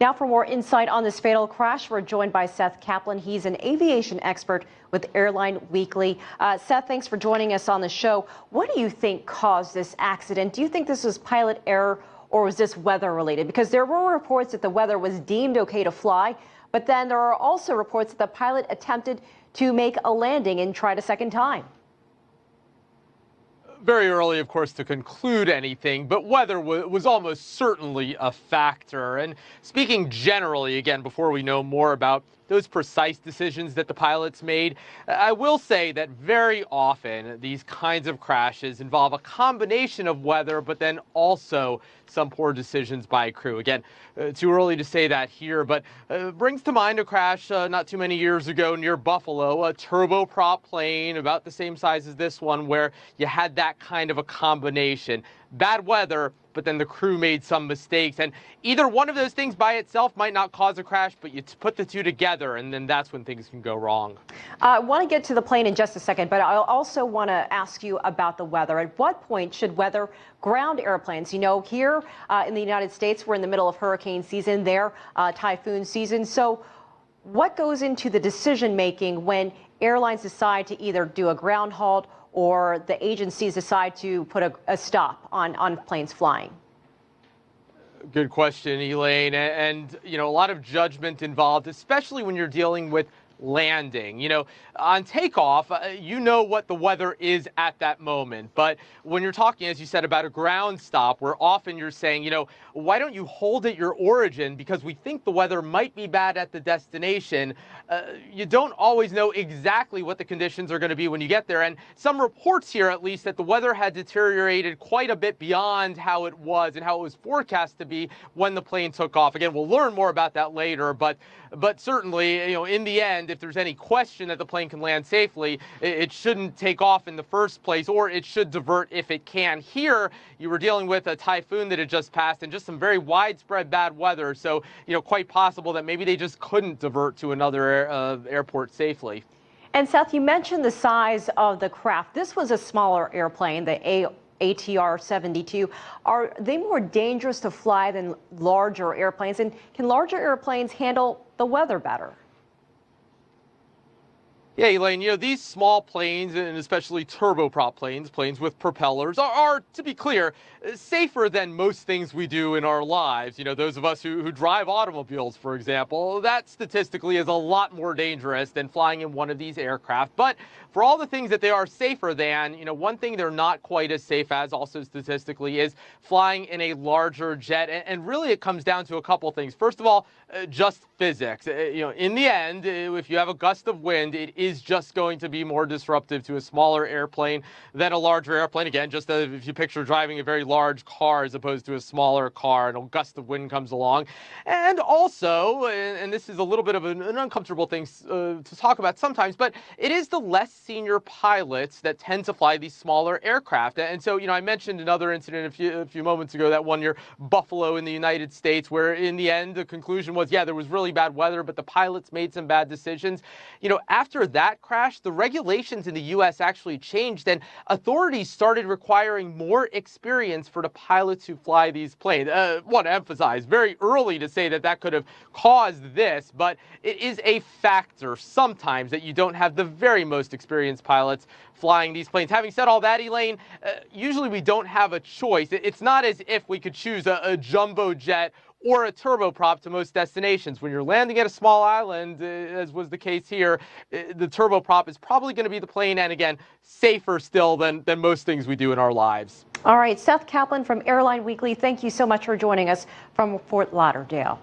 Now for more insight on this fatal crash, we're joined by Seth Kaplan. He's an aviation expert with Airline Weekly. Seth, thanks for joining us on the show. What do you think caused this accident? Do you think this was pilot error or was this weather related? Because there were reports that the weather was deemed okay to fly, but then there are also reports that the pilot attempted to make a landing and tried a second time. Very early, of course, to conclude anything, but weather was almost certainly a factor. And speaking generally, again, before we know more about those precise decisions that the pilots made, I will say that very often these kinds of crashes involve a combination of weather, but then also some poor decisions by crew. Again, too early to say that here, but brings to mind a crash not too many years ago near Buffalo, a turboprop plane about the same size as this one, where you had that kind of a combination. Bad weather, but then the crew made some mistakes. And either one of those things by itself might not cause a crash, but you put the two together, and then that's when things can go wrong. I want to get to the plane in just a second, but I also want to ask you about the weather. At what point should weather ground airplanes? You know, here in the United States, we're in the middle of hurricane season, there, typhoon season. So what goes into the decision making when airlines decide to either do a ground halt or the agencies decide to put a stop on planes flying? Good question, Elaine. And, you know, a lot of judgment involved, especially when you're dealing with landing. You know, on takeoff, you know what the weather is at that moment. But when you're talking, as you said, about a ground stop, where often you're saying, you know, why don't you hold at your origin because we think the weather might be bad at the destination. You don't always know exactly what the conditions are going to be when you get there. And some reports here, at least, that the weather had deteriorated quite a bit beyond how it was and how it was forecast to be when the plane took off. Again, we'll learn more about that later, but certainly, you know, in the end, if there's any question that the plane can land safely, it shouldn't take off in the first place, or it should divert if it can. Here, you were dealing with a typhoon that had just passed and just some very widespread bad weather. So, you know, quite possible that maybe they just couldn't divert to another airport safely. And Seth, you mentioned the size of the craft. This was a smaller airplane, the ATR-72. Are they more dangerous to fly than larger airplanes? And can larger airplanes handle the weather better? Yeah, Elaine, you know, these small planes, and especially turboprop planes, planes with propellers, are, to be clear, safer than most things we do in our lives. You know, those of us who drive automobiles, for example, that statistically is a lot more dangerous than flying in one of these aircraft. But for all the things that they are safer than, you know, one thing they're not quite as safe as, also statistically, is flying in a larger jet. And really, it comes down to a couple things. First of all, just physics. You know, in the end, if you have a gust of wind, it is just going to be more disruptive to a smaller airplane than a larger airplane. Again, just if you picture driving a very large car as opposed to a smaller car, and a gust of wind comes along. And also, and this is a little bit of an uncomfortable thing to talk about sometimes, but it is the less senior pilots that tend to fly these smaller aircraft. And so, you know, I mentioned another incident a few moments ago, that one near Buffalo in the United States, where in the end, the conclusion was, yeah, there was really bad weather, but the pilots made some bad decisions. You know, after that crash, the regulations in the U.S. actually changed, and authorities started requiring more experience for the pilots who fly these planes. I want to emphasize, very early to say that that could have caused this, but it is a factor sometimes that you don't have the very most experienced pilots flying these planes. Having said all that, Elaine, usually we don't have a choice. It's not as if we could choose a jumbo jet or a turboprop to most destinations. When you're landing at a small island, as was the case here, the turboprop is probably going to be the plane, and again, safer still than most things we do in our lives. All right, Seth Kaplan from Airline Weekly, thank you so much for joining us from Fort Lauderdale.